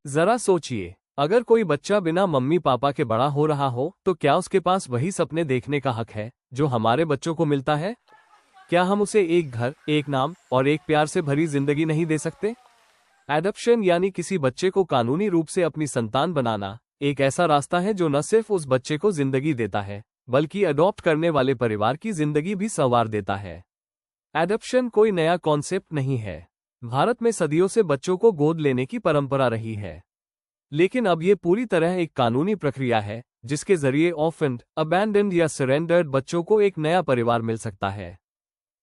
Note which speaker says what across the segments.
Speaker 1: जरा सोचिए, अगर कोई बच्चा बिना मम्मी पापा के बड़ा हो रहा हो तो क्या उसके पास वही सपने देखने का हक है जो हमारे बच्चों को मिलता है? क्या हम उसे एक घर, एक नाम और एक प्यार से भरी जिंदगी नहीं दे सकते? एडॉप्शन यानी किसी बच्चे को कानूनी रूप से अपनी संतान बनाना एक ऐसा रास्ता है जो न सिर्फ उस बच्चे को जिंदगी देता है बल्कि अडॉप्ट करने वाले परिवार की जिंदगी भी संवार देता है। एडॉप्शन कोई नया कॉन्सेप्ट नहीं है। भारत में सदियों से बच्चों को गोद लेने की परंपरा रही है, लेकिन अब ये पूरी तरह एक कानूनी प्रक्रिया है जिसके जरिए ऑर्फन्ड, अबैंडन्ड या सरेंडर्ड बच्चों को एक नया परिवार मिल सकता है।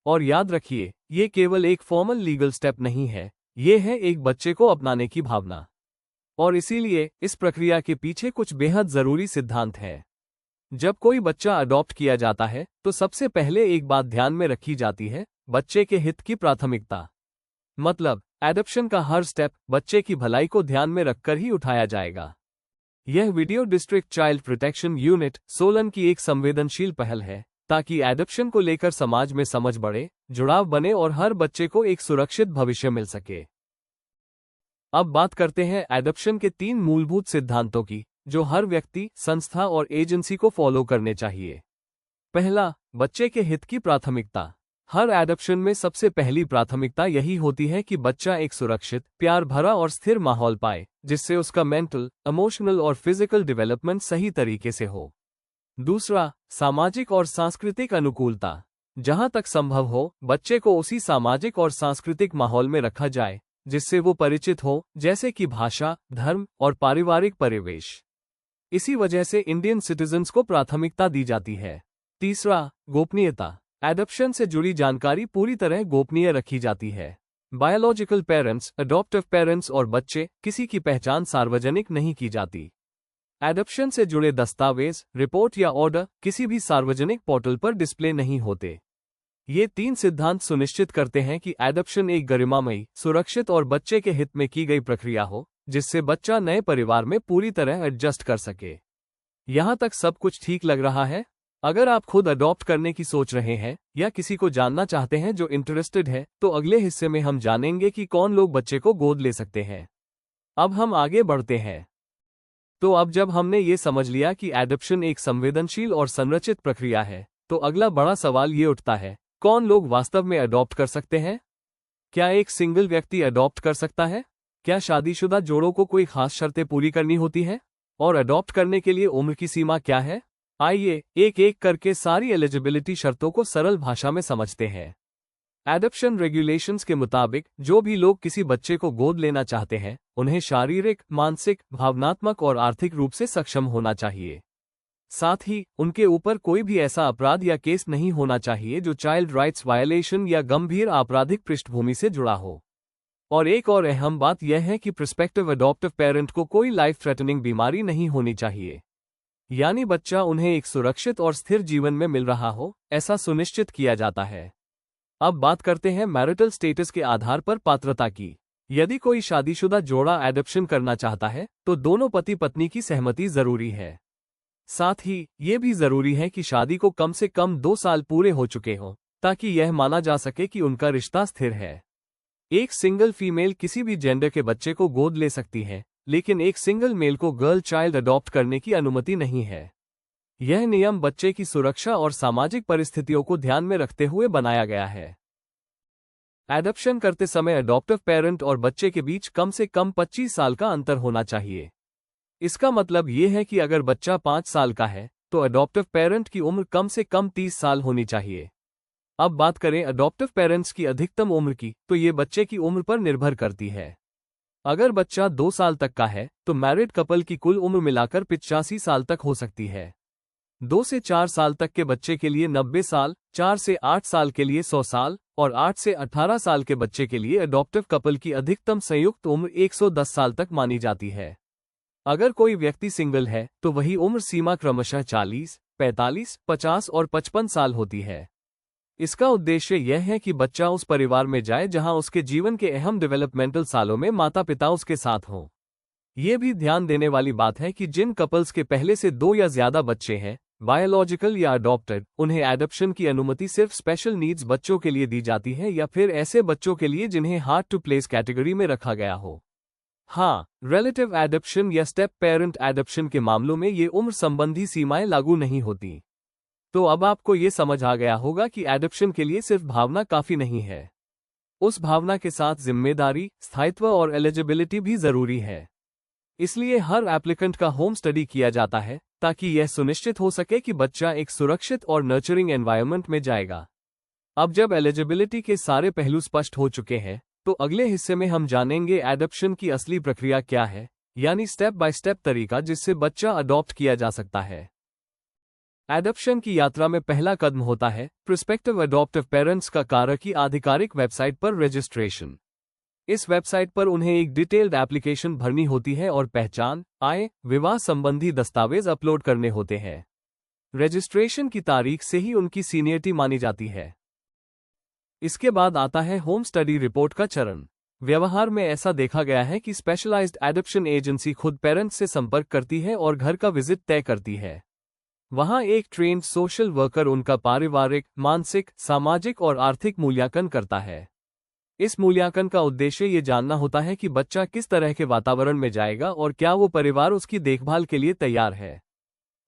Speaker 1: और याद रखिए, ये केवल एक फॉर्मल लीगल स्टेप नहीं है, ये है एक बच्चे को अपनाने की भावना। और इसीलिए इस प्रक्रिया के पीछे कुछ बेहद जरूरी सिद्धांत हैं। जब कोई बच्चा अडॉप्ट किया जाता है तो सबसे पहले एक बात ध्यान में रखी जाती है, बच्चे के हित की प्राथमिकता। मतलब एडॉप्शन का हर स्टेप बच्चे की भलाई को ध्यान में रखकर ही उठाया जाएगा। यह video district child protection unit Solan की एक संवेदनशील पहल है ताकि एडॉप्शन को लेकर समाज में समझ बढ़े, जुड़ाव बने और हर बच्चे को एक सुरक्षित भविष्य मिल सके। अब बात करते हैं एडॉप्शन के 3 मूलभूत सिद्धांतों की जो हर व्यक्ति, संस्था और एजेंसी को फॉलो करने चाहिए। पहला, बच्चे के हित की प्राथमिकता। हर एडॉप्शन में सबसे पहली प्राथमिकता यही होती है कि बच्चा एक सुरक्षित, प्यार भरा और स्थिर माहौल पाए जिससे उसका मेंटल, इमोशनल और फिजिकल डेवलपमेंट सही तरीके से हो। दूसरा, सामाजिक और सांस्कृतिक अनुकूलता। जहां तक संभव हो बच्चे को उसी सामाजिक और सांस्कृतिक माहौल में रखा जाए जिससे वो परिचित हो, जैसे कि भाषा, धर्म और पारिवारिक परिवेश। इसी वजह से इंडियन सिटीजन्स को प्राथमिकता दी जाती है। तीसरा, गोपनीयता। एडॉप्शन से जुड़ी जानकारी पूरी तरह गोपनीय रखी जाती है। बायोलॉजिकल पेरेंट्स, अडॉप्टिव पेरेंट्स और बच्चे किसी की पहचान सार्वजनिक नहीं की जाती। एडॉप्शन से जुड़े दस्तावेज, रिपोर्ट या ऑर्डर किसी भी सार्वजनिक पोर्टल पर डिस्प्ले नहीं होते। ये 3 सिद्धांत सुनिश्चित करते हैं कि एडॉप्शन एक गरिमामयी, सुरक्षित और बच्चे के हित में की गई प्रक्रिया हो जिससे बच्चा नए परिवार में पूरी तरह एडजस्ट कर सके। यहाँ तक सब कुछ ठीक लग रहा है? अगर आप खुद अडॉप्ट करने की सोच रहे हैं या किसी को जानना चाहते हैं जो इंटरेस्टेड है, तो अगले हिस्से में हम जानेंगे कि कौन लोग बच्चे को गोद ले सकते हैं। अब हम आगे बढ़ते हैं। तो अब जब हमने ये समझ लिया कि एडॉप्शन एक संवेदनशील और संरचित प्रक्रिया है, तो अगला बड़ा सवाल ये उठता है, कौन लोग वास्तव में अडॉप्ट कर सकते हैं? क्या एक सिंगल व्यक्ति अडॉप्ट कर सकता है? क्या शादीशुदा जोड़ों को कोई खास शर्तें पूरी करनी होती है? और अडॉप्ट करने के लिए उम्र की सीमा क्या है? आइए एक एक करके सारी एलिजिबिलिटी शर्तों को सरल भाषा में समझते हैं। एडॉप्शन रेगुलेशंस के मुताबिक जो भी लोग किसी बच्चे को गोद लेना चाहते हैं, उन्हें शारीरिक, मानसिक, भावनात्मक और आर्थिक रूप से सक्षम होना चाहिए। साथ ही उनके ऊपर कोई भी ऐसा अपराध या केस नहीं होना चाहिए जो चाइल्ड राइट्स वायलेशन या गंभीर आपराधिक पृष्ठभूमि से जुड़ा हो। और एक और अहम बात यह है कि प्रोस्पेक्टिव अडॉप्टिव पेरेंट को कोई लाइफ थ्रेटनिंग बीमारी नहीं होनी चाहिए, यानी बच्चा उन्हें एक सुरक्षित और स्थिर जीवन में मिल रहा हो, ऐसा सुनिश्चित किया जाता है। अब बात करते हैं मैरिटल स्टेटस के आधार पर पात्रता की। यदि कोई शादीशुदा जोड़ा एडॉप्शन करना चाहता है तो दोनों पति पत्नी की सहमति जरूरी है। साथ ही ये भी जरूरी है कि शादी को कम से कम 2 साल पूरे हो चुके हों ताकि यह माना जा सके कि उनका रिश्ता स्थिर है। एक सिंगल फीमेल किसी भी जेंडर के बच्चे को गोद ले सकती है, लेकिन एक सिंगल मेल को गर्ल चाइल्ड अडॉप्ट करने की अनुमति नहीं है। यह नियम बच्चे की सुरक्षा और सामाजिक परिस्थितियों को ध्यान में रखते हुए बनाया गया है। एडॉप्शन करते समय अडॉप्टिव पेरेंट और बच्चे के बीच कम से कम 25 साल का अंतर होना चाहिए। इसका मतलब ये है कि अगर बच्चा 5 साल का है तो अडॉप्टिव पेरेंट की उम्र कम से कम 30 साल होनी चाहिए। अब बात करें अडॉप्टिव पेरेंट्स की अधिकतम उम्र की, तो ये बच्चे की उम्र पर निर्भर करती है। अगर बच्चा 2 साल तक का है तो मैरिड कपल की कुल उम्र मिलाकर 85 साल तक हो सकती है। 2 से 4 साल तक के बच्चे के लिए 90 साल, 4 से 8 साल के लिए 100 साल और 8 से 18 साल के बच्चे के लिए अडॉप्टिव कपल की अधिकतम संयुक्त उम्र 110 साल तक मानी जाती है। अगर कोई व्यक्ति सिंगल है तो वही उम्र सीमा क्रमशः 40, 45, 50 और 55 साल होती है। इसका उद्देश्य यह है कि बच्चा उस परिवार में जाए जहां उसके जीवन के अहम डेवलपमेंटल सालों में माता पिता उसके साथ हों। ये भी ध्यान देने वाली बात है कि जिन कपल्स के पहले से 2 या ज्यादा बच्चे हैं बायोलॉजिकल या अडॉप्टेड, उन्हें एडॉप्शन की अनुमति सिर्फ स्पेशल नीड्स बच्चों के लिए दी जाती है या फिर ऐसे बच्चों के लिए जिन्हें हार्ड टू प्लेस कैटेगरी में रखा गया हो। हाँ, रिलेटिव एडॉप्शन या स्टेप पेरेंट एडॉप्शन के मामलों में ये उम्र संबंधी सीमाएं लागू नहीं होती। तो अब आपको ये समझ आ गया होगा कि एडॉप्शन के लिए सिर्फ भावना काफी नहीं है। उस भावना के साथ जिम्मेदारी, स्थायित्व और एलिजिबिलिटी भी जरूरी है। इसलिए हर एप्लीकेंट का होम स्टडी किया जाता है ताकि यह सुनिश्चित हो सके कि बच्चा एक सुरक्षित और नर्चरिंग एनवायरनमेंट में जाएगा। अब जब एलिजिबिलिटी के सारे पहलू स्पष्ट हो चुके हैं, तो अगले हिस्से में हम जानेंगे एडॉप्शन की असली प्रक्रिया क्या है, यानी स्टेप बाय स्टेप तरीका जिससे बच्चा अडॉप्ट किया जा सकता है। एडॉप्शन की यात्रा में पहला कदम होता है प्रोस्पेक्टिव अडॉप्टिव पेरेंट्स का कारक की आधिकारिक वेबसाइट पर रजिस्ट्रेशन। इस वेबसाइट पर उन्हें एक डिटेल्ड एप्लीकेशन भरनी होती है और पहचान, आय, विवाह संबंधी दस्तावेज अपलोड करने होते हैं। रजिस्ट्रेशन की तारीख से ही उनकी सीनियरिटी मानी जाती है। इसके बाद आता है होम स्टडी रिपोर्ट का चरण। व्यवहार में ऐसा देखा गया है कि स्पेशलाइज्ड एडॉप्शन एजेंसी खुद पेरेंट्स से संपर्क करती है और घर का विजिट तय करती है। वहां एक ट्रेन्ड सोशल वर्कर उनका पारिवारिक, मानसिक, सामाजिक और आर्थिक मूल्यांकन करता है। इस मूल्यांकन का उद्देश्य ये जानना होता है कि बच्चा किस तरह के वातावरण में जाएगा और क्या वो परिवार उसकी देखभाल के लिए तैयार है।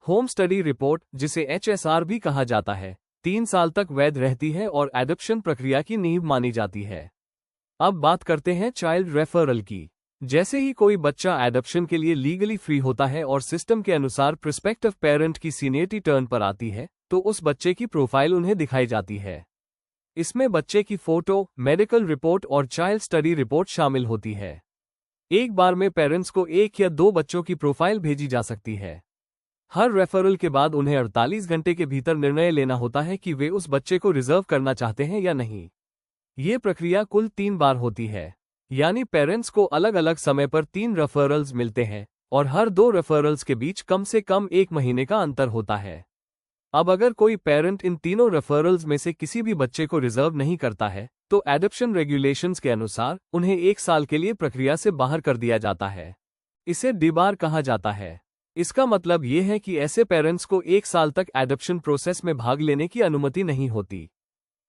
Speaker 1: होम स्टडी रिपोर्ट, जिसे HSR भी कहा जाता है, 3 साल तक वैध रहती है और एडॉप्शन प्रक्रिया की नींव मानी जाती है। अब बात करते हैं चाइल्ड रेफरल की। जैसे ही कोई बच्चा एडॉप्शन के लिए लीगली फ्री होता है और सिस्टम के अनुसार प्रोस्पेक्टिव पेरेंट की सीनियरिटी टर्न पर आती है, तो उस बच्चे की प्रोफाइल उन्हें दिखाई जाती है। इसमें बच्चे की फोटो, मेडिकल रिपोर्ट और चाइल्ड स्टडी रिपोर्ट शामिल होती है। एक बार में पेरेंट्स को 1 या 2 बच्चों की प्रोफाइल भेजी जा सकती है। हर रेफरल के बाद उन्हें 48 घंटे के भीतर निर्णय लेना होता है कि वे उस बच्चे को रिजर्व करना चाहते हैं या नहीं। ये प्रक्रिया कुल 3 बार होती है, यानी पेरेंट्स को अलग अलग समय पर 3 रेफरल्स मिलते हैं और हर 2 रेफरल्स के बीच कम से कम 1 महीने का अंतर होता है। अब अगर कोई पेरेंट इन तीनों रेफरल्स में से किसी भी बच्चे को रिजर्व नहीं करता है, तो एडॉप्शन रेगुलेशंस के अनुसार उन्हें 1 साल के लिए प्रक्रिया से बाहर कर दिया जाता है। इसे डिबार कहा जाता है। इसका मतलब ये है कि ऐसे पेरेंट्स को 1 साल तक एडॉप्शन प्रोसेस में भाग लेने की अनुमति नहीं होती।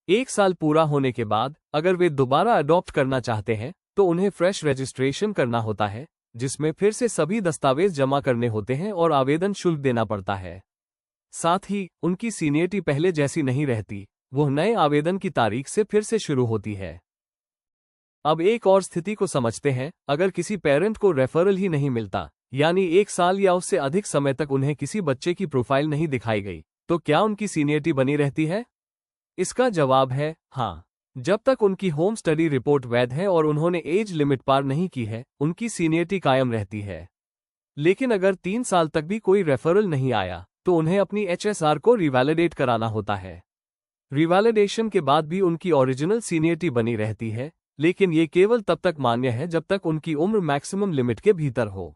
Speaker 1: 1 साल पूरा होने के बाद अगर वे दोबारा अडॉप्ट करना चाहते हैं, तो उन्हें फ्रेश रजिस्ट्रेशन करना होता है, जिसमें फिर से सभी दस्तावेज जमा करने होते हैं और आवेदन शुल्क देना पड़ता है। साथ ही उनकी सीनियरिटी पहले जैसी नहीं रहती, वो नए आवेदन की तारीख से फिर से शुरू होती है। अब एक और स्थिति को समझते हैं। अगर किसी पेरेंट को रेफरल ही नहीं मिलता, यानी 1 साल या उससे अधिक समय तक उन्हें किसी बच्चे की प्रोफाइल नहीं दिखाई गई, तो क्या उनकी सीनियरिटी बनी रहती है? इसका जवाब है हाँ। जब तक उनकी होम स्टडी रिपोर्ट वैध है और उन्होंने एज लिमिट पार नहीं की है, उनकी सीनियरिटी कायम रहती है। लेकिन अगर 3 साल तक भी कोई रेफरल नहीं आया, तो उन्हें अपनी HSR को रिवैलिडेट कराना होता है। रिवैलिडेशन के बाद भी उनकी ओरिजिनल सीनियरिटी बनी रहती है, लेकिन ये केवल तब तक मान्य है जब तक उनकी उम्र मैक्सिमम लिमिट के भीतर हो।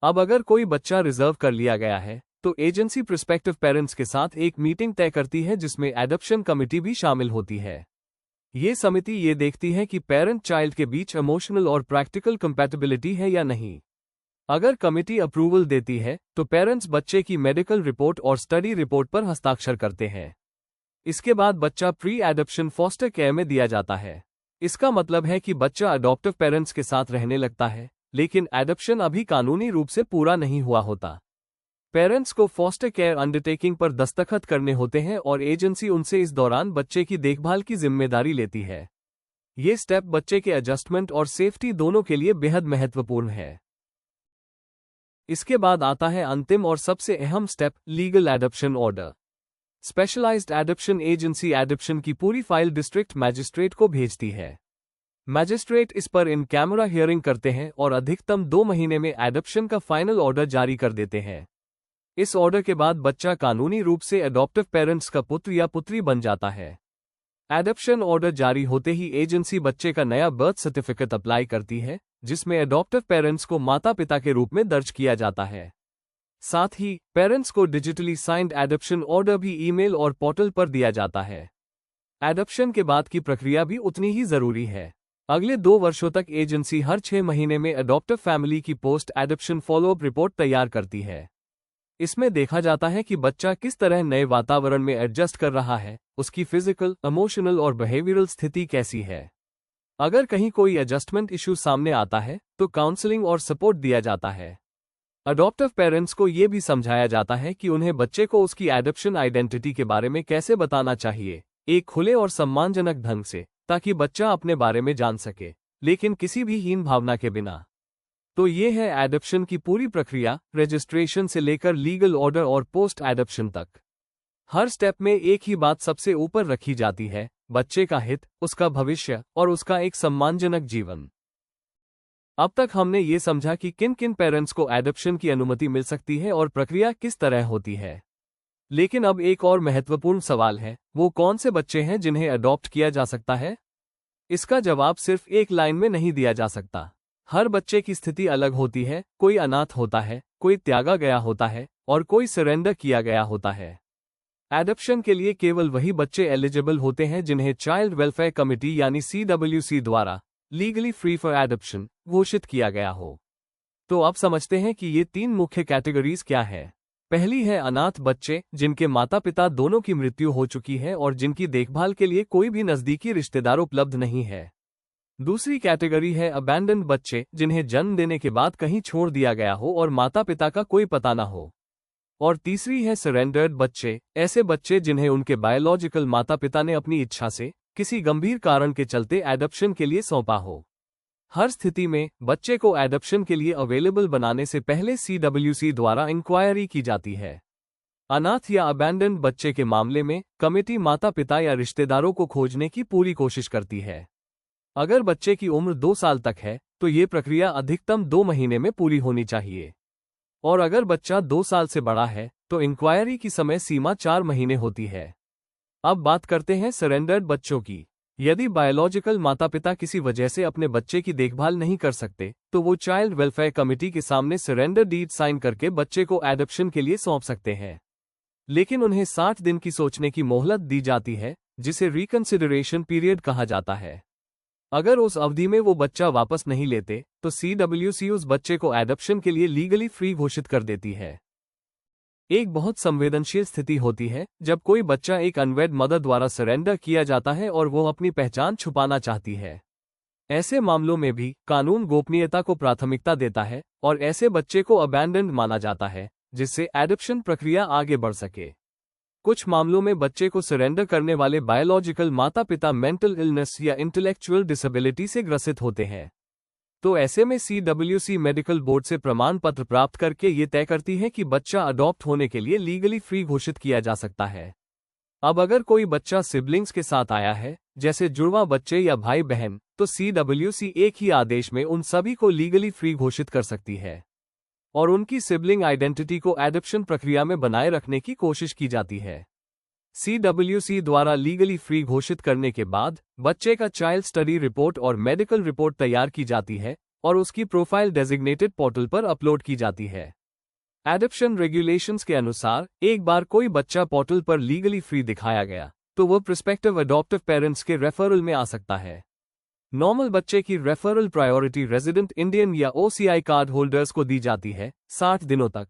Speaker 1: अब अगर कोई बच्चा रिजर्व कर लिया गया है, तो एजेंसी प्रोस्पेक्टिव पेरेंट्स के साथ एक मीटिंग तय करती है जिसमें एडॉप्शन कमिटी भी शामिल होती है। ये समिति ये देखती है कि पेरेंट चाइल्ड के बीच इमोशनल और प्रैक्टिकल कंपैटिबिलिटी है या नहीं। अगर कमिटी अप्रूवल देती है, तो पेरेंट्स बच्चे की मेडिकल रिपोर्ट और स्टडी रिपोर्ट पर हस्ताक्षर करते हैं। इसके बाद बच्चा प्री एडॉप्शन फॉस्टर केयर में दिया जाता है। इसका मतलब है कि बच्चा अडॉप्टिव पेरेंट्स के साथ रहने लगता है, लेकिन एडॉप्शन अभी कानूनी रूप से पूरा नहीं हुआ होता। पेरेंट्स को फॉस्टर केयर अंडरटेकिंग पर दस्तखत करने होते हैं और एजेंसी उनसे इस दौरान बच्चे की देखभाल की जिम्मेदारी लेती है। ये स्टेप बच्चे के एडजस्टमेंट और सेफ्टी दोनों के लिए बेहद महत्वपूर्ण है। इसके बाद आता है अंतिम और सबसे अहम step, legal adoption order. Specialised adoption agency adoption की पूरी फाइल डिस्ट्रिक्ट मैजिस्ट्रेट को भेजती है। मैजिस्ट्रेट इस पर इन कैमरा हियरिंग करते हैं और अधिकतम 2 महीने में एडॉप्शन का फाइनल ऑर्डर जारी कर देते हैं। इस ऑर्डर के बाद बच्चा कानूनी रूप से अडॉप्टिव पेरेंट्स का पुत्र या पुत्री बन जाता है। एडॉप्शन ऑर्डर जारी होते ही एजेंसी बच्चे का नया बर्थ सर्टिफिकेट अप्लाई करती है, जिसमें अडॉप्टिव पेरेंट्स को माता पिता के रूप में दर्ज किया जाता है। साथ ही पेरेंट्स को डिजिटली साइंड एडॉप्शन ऑर्डर भी ईमेल और पोर्टल पर दिया जाता है। एडॉप्शन के बाद की प्रक्रिया भी उतनी ही जरूरी है। अगले 2 वर्षों तक एजेंसी हर 6 महीने में अडॉप्टिव फैमिली की पोस्ट एडॉप्शन फॉलोअप रिपोर्ट तैयार करती है। इसमें देखा जाता है कि बच्चा किस तरह नए वातावरण में एडजस्ट कर रहा है, उसकी फिजिकल, इमोशनल और बिहेवियरल स्थिति कैसी है। अगर कहीं कोई एडजस्टमेंट इशू सामने आता है तो काउंसलिंग और सपोर्ट दिया जाता है। अडॉप्टिव पेरेंट्स को ये भी समझाया जाता है कि उन्हें बच्चे को उसकी एडॉप्शन आइडेंटिटी के बारे में कैसे बताना चाहिए, एक खुले और सम्मानजनक ढंग से, ताकि बच्चा अपने बारे में जान सके, लेकिन किसी भी हीन भावना के बिना। तो ये है एडॉप्शन की पूरी प्रक्रिया, रजिस्ट्रेशन से लेकर लीगल ऑर्डर और पोस्ट एडॉप्शन तक। हर स्टेप में एक ही बात सबसे ऊपर रखी जाती है, बच्चे का हित, उसका भविष्य और उसका एक सम्मानजनक जीवन। अब तक हमने ये समझा कि किन किन पेरेंट्स को एडॉप्शन की अनुमति मिल सकती है और प्रक्रिया किस तरह होती है। लेकिन अब एक और महत्वपूर्ण सवाल है, वो कौन से बच्चे हैं जिन्हें अडॉप्ट किया जा सकता है? इसका जवाब सिर्फ एक लाइन में नहीं दिया जा सकता। हर बच्चे की स्थिति अलग होती है, कोई अनाथ होता है, कोई त्यागा गया होता है और कोई सरेंडर किया गया होता है। एडॉप्शन के लिए केवल वही बच्चे एलिजिबल होते हैं जिन्हें चाइल्ड वेलफेयर कमिटी यानी CWC द्वारा लीगली फ्री फॉर एडॉप्शन घोषित किया गया हो। तो अब समझते हैं कि ये 3 मुख्य कैटेगरीज क्या है। पहली है अनाथ बच्चे, जिनके माता पिता दोनों की मृत्यु हो चुकी है और जिनकी देखभाल के लिए कोई भी नजदीकी रिश्तेदार उपलब्ध नहीं है। दूसरी कैटेगरी है अबैंडन्ड बच्चे, जिन्हें जन्म देने के बाद कहीं छोड़ दिया गया हो और माता पिता का कोई पता न हो। और तीसरी है सरेंडर्ड बच्चे, ऐसे बच्चे जिन्हें उनके बायोलॉजिकल माता पिता ने अपनी इच्छा से किसी गंभीर कारण के चलते एडॉप्शन के लिए सौंपा हो। हर स्थिति में बच्चे को एडॉप्शन के लिए अवेलेबल बनाने से पहले CWC द्वारा इंक्वायरी की जाती है। अनाथ या अबैंडन्ड बच्चे के मामले में कमेटी माता पिता या रिश्तेदारों को खोजने की पूरी कोशिश करती है। अगर बच्चे की उम्र 2 साल तक है तो ये प्रक्रिया अधिकतम 2 महीने में पूरी होनी चाहिए, और अगर बच्चा 2 साल से बड़ा है तो इंक्वायरी की समय सीमा 4 महीने होती है। अब बात करते हैं सरेंडर्ड बच्चों की। यदि बायोलॉजिकल माता पिता किसी वजह से अपने बच्चे की देखभाल नहीं कर सकते तो वो चाइल्ड वेलफेयर कमेटी के सामने सरेंडर डीड साइन करके बच्चे को एडॉप्शन के लिए सौंप सकते हैं। लेकिन उन्हें 60 दिन की सोचने की मोहलत दी जाती है, जिसे रिकंसिडरेशन पीरियड कहा जाता है। अगर उस अवधि में वो बच्चा वापस नहीं लेते तो CWC उस बच्चे को एडॉप्शन के लिए लीगली फ्री घोषित कर देती है। एक बहुत संवेदनशील स्थिति होती है जब कोई बच्चा एक अनवेड मदर द्वारा सरेंडर किया जाता है और वो अपनी पहचान छुपाना चाहती है। ऐसे मामलों में भी कानून गोपनीयता को प्राथमिकता देता है और ऐसे बच्चे को अबैंडन्ड माना जाता है, जिससे एडॉप्शन प्रक्रिया आगे बढ़ सके। कुछ मामलों में बच्चे को सरेंडर करने वाले बायोलॉजिकल माता पिता मेंटल इलनेस या इंटेलेक्चुअल डिसेबिलिटी से ग्रसित होते हैं। तो ऐसे में CWC मेडिकल बोर्ड से प्रमाण पत्र प्राप्त करके ये तय करती है कि बच्चा अडॉप्ट होने के लिए लीगली फ्री घोषित किया जा सकता है। अब अगर कोई बच्चा सिबलिंग्स के साथ आया है, जैसे जुड़वा बच्चे या भाई बहन, तो CWC एक ही आदेश में उन सभी को लीगली फ्री घोषित कर सकती है और उनकी सिबलिंग आइडेंटिटी को एडॉप्शन प्रक्रिया में बनाए रखने की कोशिश की जाती है। CWC द्वारा लीगली फ्री घोषित करने के बाद बच्चे का चाइल्ड स्टडी रिपोर्ट और मेडिकल रिपोर्ट तैयार की जाती है और उसकी प्रोफाइल डेजिग्नेटेड पोर्टल पर अपलोड की जाती है। एडॉप्शन रेगुलेशंस के अनुसार एक बार कोई बच्चा पोर्टल पर लीगली फ्री दिखाया गया तो वह प्रोस्पेक्टिव अडॉप्टिव पेरेंट्स के रेफरल में आ सकता है। नॉर्मल बच्चे की रेफरल प्रायोरिटी रेजिडेंट इंडियन या OCI कार्ड होल्डर्स को दी जाती है 60 दिनों तक।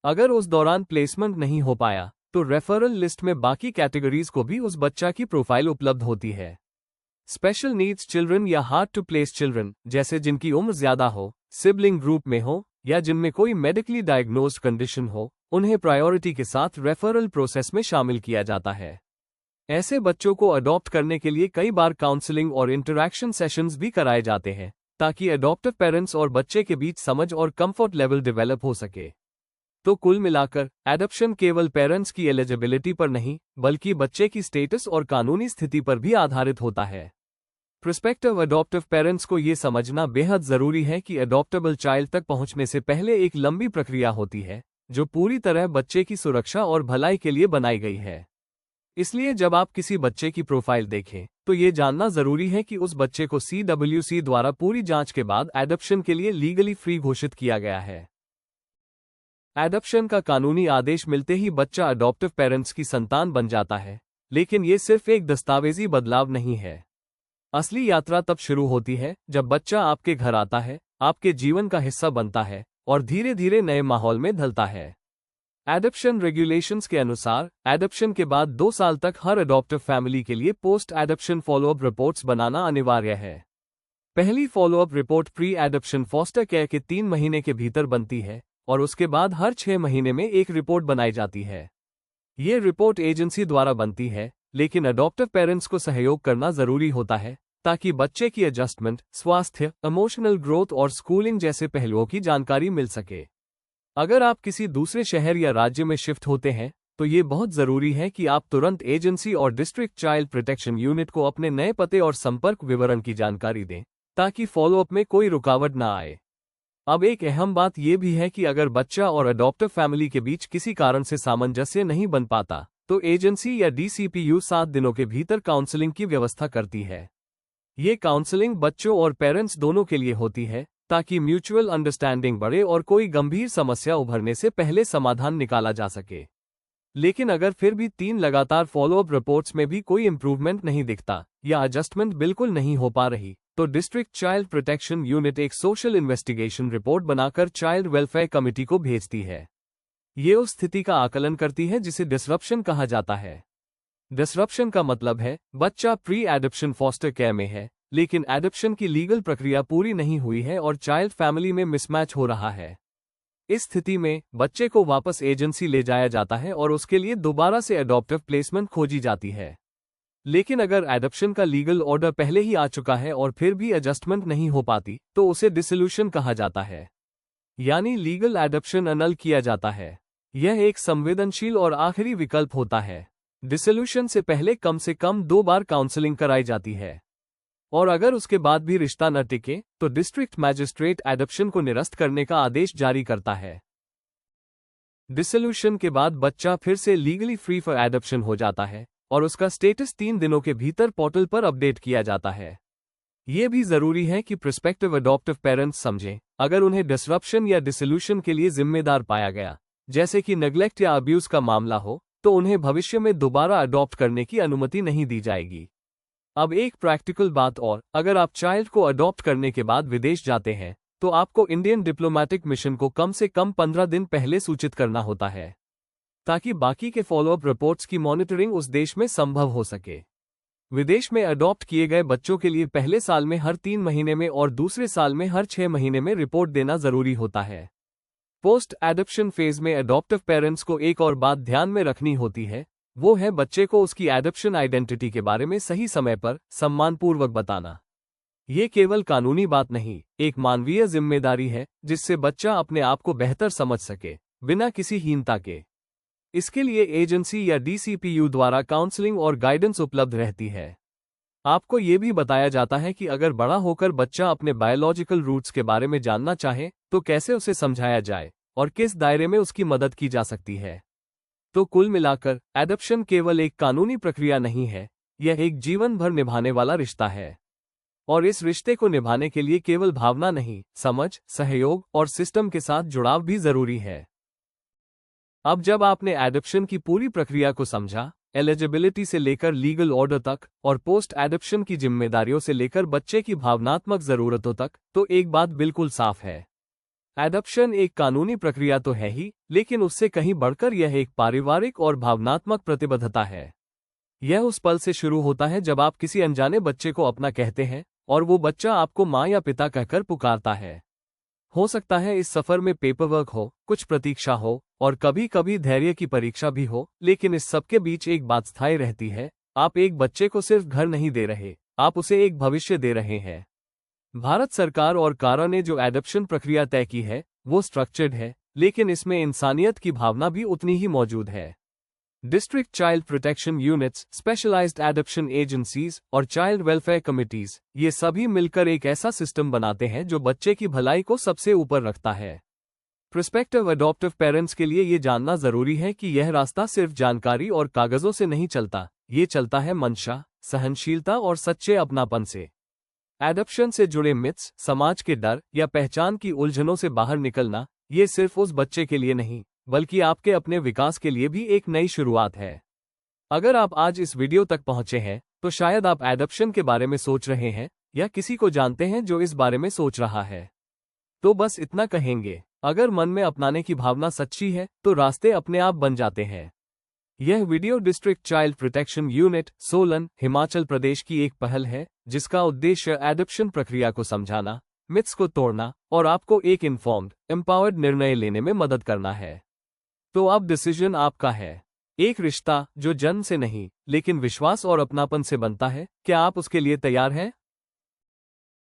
Speaker 1: अगर उस दौरान प्लेसमेंट नहीं हो पाया तो रेफरल लिस्ट में बाकी कैटेगरीज को भी उस बच्चा की प्रोफाइल उपलब्ध होती है। स्पेशल नीड्स चिल्ड्रन या हार्ड टू प्लेस चिल्ड्रन, जैसे जिनकी उम्र ज्यादा हो, सिबलिंग ग्रुप में हो या जिनमें कोई मेडिकली डायग्नोज्ड कंडीशन हो, उन्हें प्रायोरिटी के साथ रेफरल प्रोसेस में शामिल किया जाता है। ऐसे बच्चों को अडॉप्ट करने के लिए कई बार काउंसलिंग और इंटरैक्शन सेशंस भी कराए जाते हैं, ताकि अडॉप्टिव पेरेंट्स और बच्चे के बीच समझ और कंफर्ट लेवल डेवलप हो सके। तो कुल मिलाकर एडॉप्शन केवल पेरेंट्स की एलिजिबिलिटी पर नहीं, बल्कि बच्चे की स्टेटस और कानूनी स्थिति पर भी आधारित होता है। प्रोस्पेक्टिव अडॉप्टिव पेरेंट्स को ये समझना बेहद जरूरी है कि अडॉप्टेबल चाइल्ड तक पहुंचने से पहले एक लंबी प्रक्रिया होती है, जो पूरी तरह बच्चे की सुरक्षा और भलाई के लिए बनाई गई है। इसलिए जब आप किसी बच्चे की प्रोफाइल देखें तो ये जानना जरूरी है कि उस बच्चे को CWC द्वारा पूरी जांच के बाद एडॉप्शन के लिए लीगली फ्री घोषित किया गया है। एडॉप्शन का कानूनी आदेश मिलते ही बच्चा अडॉप्टिव पेरेंट्स की संतान बन जाता है, लेकिन ये सिर्फ एक दस्तावेजी बदलाव नहीं है। असली यात्रा तब शुरू होती है जब बच्चा आपके घर आता है, आपके जीवन का हिस्सा बनता है और धीरे धीरे नए माहौल में ढलता है। एडॉप्शन रेगुलेशंस के अनुसार एडॉप्शन के बाद 2 साल तक हर अडॉप्टिव फैमिली के लिए पोस्ट एडॉप्शन फॉलोअप रिपोर्ट्स बनाना अनिवार्य है। पहली follow up report pre adoption foster care के 3 महीने के भीतर बनती है और उसके बाद हर 6 महीने में एक रिपोर्ट बनाई जाती है। ये रिपोर्ट एजेंसी द्वारा बनती है, लेकिन अडॉप्टिव पेरेंट्स को सहयोग करना जरूरी होता है ताकि बच्चे की एडजस्टमेंट, स्वास्थ्य, इमोशनल ग्रोथ और स्कूलिंग जैसे पहलुओं की जानकारी मिल सके। अगर आप किसी दूसरे शहर या राज्य में शिफ्ट होते हैं तो ये बहुत जरूरी है कि आप तुरंत एजेंसी और डिस्ट्रिक्ट चाइल्ड प्रोटेक्शन यूनिट को अपने नए पते और संपर्क विवरण की जानकारी दें ताकि फॉलोअप में कोई रुकावट न आए। अब एक अहम बात यह भी है कि अगर बच्चा और अडॉप्टिव फैमिली के बीच किसी कारण से सामंजस्य नहीं बन पाता तो एजेंसी या DCPU 7 दिनों के भीतर काउंसलिंग की व्यवस्था करती है। ये काउंसलिंग बच्चों और पेरेंट्स दोनों के लिए होती है ताकि म्यूचुअल अंडरस्टैंडिंग बढ़े और कोई गंभीर समस्या उभरने से पहले समाधान निकाला जा सके। लेकिन अगर फिर भी 3 लगातार फॉलोअप रिपोर्ट्स में भी कोई इंप्रूवमेंट नहीं दिखता या एडजस्टमेंट बिल्कुल नहीं हो पा रही तो डिस्ट्रिक्ट चाइल्ड प्रोटेक्शन यूनिट एक सोशल इन्वेस्टिगेशन रिपोर्ट बनाकर चाइल्ड वेलफेयर कमेटी को भेजती है। ये उस स्थिति का आकलन करती है जिसे डिसरप्शन कहा जाता है। डिसरप्शन का मतलब है बच्चा प्री एडॉप्शन फॉस्टर केयर में है, लेकिन एडॉप्शन की लीगल प्रक्रिया पूरी नहीं हुई है और चाइल्ड फैमिली में मिसमैच हो रहा है। इस स्थिति में बच्चे को वापस एजेंसी ले जाया जाता है और उसके लिए दोबारा से अडॉप्टिव प्लेसमेंट खोजी जाती है। लेकिन अगर एडॉप्शन का लीगल ऑर्डर पहले ही आ चुका है और फिर भी एडजस्टमेंट नहीं हो पाती तो उसे डिसोल्यूशन कहा जाता है, यानी लीगल एडॉप्शन अनल किया जाता है। यह एक संवेदनशील और आखिरी विकल्प होता है। डिसोल्यूशन से पहले कम से कम 2 बार काउंसलिंग कराई जाती है और अगर उसके बाद भी रिश्ता न टिके तो डिस्ट्रिक्ट मैजिस्ट्रेट एडॉप्शन को निरस्त करने का आदेश जारी करता है। डिसोल्यूशन के बाद बच्चा फिर से लीगली फ्री फॉर एडॉप्शन हो जाता है और उसका स्टेटस 3 दिनों के भीतर पोर्टल पर अपडेट किया जाता है। यह भी जरूरी है कि प्रोस्पेक्टिव अडॉप्टिव पेरेंट्स समझें, अगर उन्हें डिसरप्शन या डिसोल्यूशन के लिए जिम्मेदार पाया गया, जैसे कि नेग्लेक्ट या अब्यूज का मामला हो, तो उन्हें भविष्य में दोबारा अडॉप्ट करने की अनुमति नहीं दी जाएगी। अब एक प्रैक्टिकल बात और, अगर आप चाइल्ड को अडॉप्ट करने के बाद विदेश जाते हैं तो आपको इंडियन डिप्लोमेटिक मिशन को कम से कम 15 दिन पहले सूचित करना होता है ताकि बाकी के फॉलोअप रिपोर्ट्स की मॉनिटरिंग उस देश में संभव हो सके। विदेश में अडॉप्ट किए गए बच्चों के लिए पहले साल में हर 3 महीने में और दूसरे साल में हर 6 महीने में रिपोर्ट देना जरूरी होता है। पोस्ट एडॉप्शन फेज में अडॉप्टिव पेरेंट्स को एक और बात ध्यान में रखनी होती है, वो है बच्चे को उसकी एडॉप्शन आइडेंटिटी के बारे में सही समय पर सम्मानपूर्वक बताना। ये केवल कानूनी बात नहीं, एक मानवीय जिम्मेदारी है जिससे बच्चा अपने आप को बेहतर समझ सके, बिना किसी हीनता के। इसके लिए एजेंसी या DCPU द्वारा काउंसलिंग और गाइडेंस उपलब्ध रहती है। आपको ये भी बताया जाता है कि अगर बड़ा होकर बच्चा अपने बायोलॉजिकल रूट्स के बारे में जानना चाहे तो कैसे उसे समझाया जाए और किस दायरे में उसकी मदद की जा सकती है। तो कुल मिलाकर एडॉप्शन केवल एक कानूनी प्रक्रिया नहीं है, यह एक जीवन भर निभाने वाला रिश्ता है और इस रिश्ते को निभाने के लिए केवल भावना नहीं, समझ, सहयोग और सिस्टम के साथ जुड़ाव भी जरूरी है। अब जब आपने एडॉप्शन की पूरी प्रक्रिया को समझा, एलिजिबिलिटी से लेकर लीगल ऑर्डर तक और पोस्ट एडॉप्शन की जिम्मेदारियों से लेकर बच्चे की भावनात्मक जरूरतों तक, तो एक बात बिल्कुल साफ है, एडॉप्शन एक कानूनी प्रक्रिया तो है ही, लेकिन उससे कहीं बढ़कर यह एक पारिवारिक और भावनात्मक प्रतिबद्धता है। यह उस पल से शुरू होता है जब आप किसी अनजाने बच्चे को अपना कहते हैं और वो बच्चा आपको माँ या पिता कहकर पुकारता है। हो सकता है इस सफर में पेपरवर्क हो, कुछ प्रतीक्षा हो और कभी कभी धैर्य की परीक्षा भी हो, लेकिन इस सबके बीच एक बात स्थायी रहती है, आप एक बच्चे को सिर्फ घर नहीं दे रहे, आप उसे एक भविष्य दे रहे हैं। भारत सरकार और कारा ने जो एडॉप्शन प्रक्रिया तय की है वो स्ट्रक्चर्ड है, लेकिन इसमें इंसानियत की भावना भी उतनी ही मौजूद है। District child protection units, specialised adoption agencies और चाइल्ड वेलफेयर कमिटीज, ये सभी मिलकर एक ऐसा सिस्टम बनाते हैं जो बच्चे की भलाई को सबसे ऊपर रखता है। प्रोस्पेक्टिव अडॉप्टिव पेरेंट्स के लिए ये जानना जरूरी है कि यह रास्ता सिर्फ जानकारी और कागजों से नहीं चलता, ये चलता है मंशा, सहनशीलता और सच्चे अपनापन से। एडॉप्शन से जुड़े मिथ्स, समाज के डर या पहचान की उलझनों से बाहर निकलना, ये सिर्फ उस बच्चे के लिए नहीं बल्कि आपके अपने विकास के लिए भी एक नई शुरुआत है। अगर आप आज इस वीडियो तक पहुंचे हैं तो शायद आप एडॉप्शन के बारे में सोच रहे हैं या किसी को जानते हैं जो इस बारे में सोच रहा है। तो बस इतना कहेंगे, अगर मन में अपनाने की भावना सच्ची है तो रास्ते अपने आप बन जाते हैं। यह video district child protection unit, Solan, Himachal Pradesh की एक पहल है जिसका उद्देश्य एडॉप्शन प्रक्रिया को समझाना, मिथ्स को तोड़ना और आपको एक इन्फॉर्म्ड, एम्पावर्ड निर्णय लेने में मदद करना है। तो अब डिसीजन आपका है। एक रिश्ता जो जन्म से नहीं लेकिन विश्वास और अपनापन से बनता है, क्या आप उसके लिए तैयार हैं?